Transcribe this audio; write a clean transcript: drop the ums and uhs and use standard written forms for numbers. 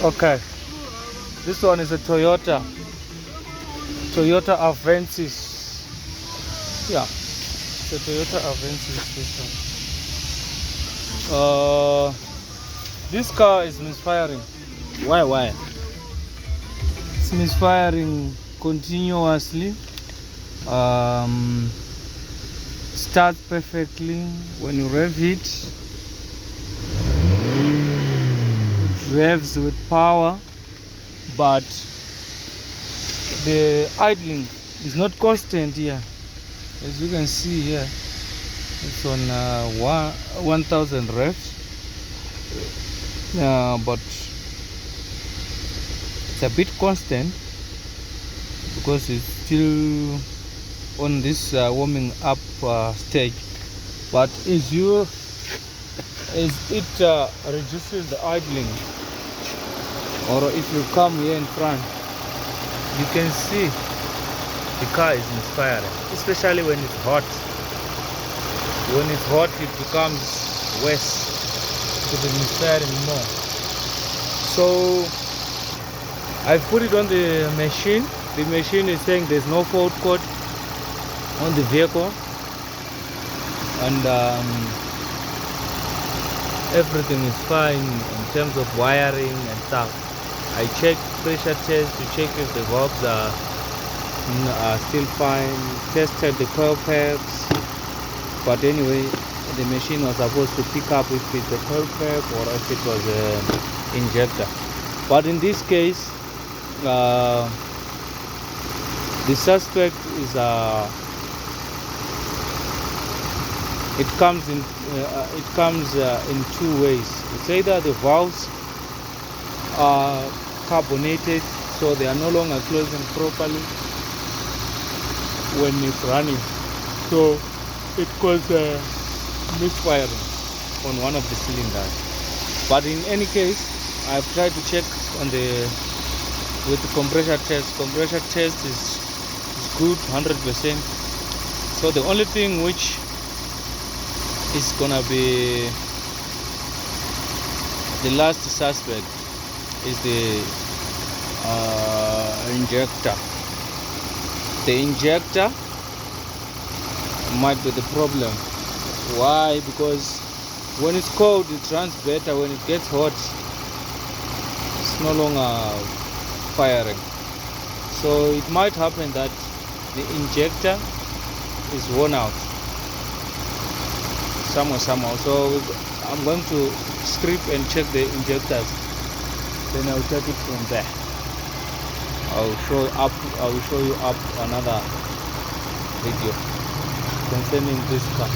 Okay, this one is a Toyota avansis. Yeah, it's a Toyota avansis. This car is misfiring. Why? It's misfiring continuously. Starts perfectly when you rev it. It revs with power, but the idling is not constant here. As you can see here, it's on 1000 revs. But it's a bit constant because it's still on this warming up stage. But as it reduces the idling, or if you come here in front, you can see the car is misfiring, especially when it's hot. When it's hot, it becomes worse, to be misfiring more. So I've put it on the machine. The machine is saying there's no fault code on the vehicle, and everything is fine in terms of wiring and stuff. I checked pressure test to check if the valves are still fine, tested the coil pipes, but anyway the machine was supposed to pick up if it's a coil pipe or if it was an injector. But in this case, the suspect is it comes in two ways. It's either the valves are carbonated, so they are no longer closing properly when it's running, so it causes misfiring on one of the cylinders. But in any case, I've tried to check with the compressor test. Compressor test is good, 100%. So the only thing which is gonna be the last suspect is the injector. The injector might be the problem. Why? Because when it's cold it runs better. When it gets hot, it's no longer firing. So it might happen that the injector is worn out somehow. So I'm going to strip and check the injectors, then I'll take it from there. I will show you up another video concerning this car.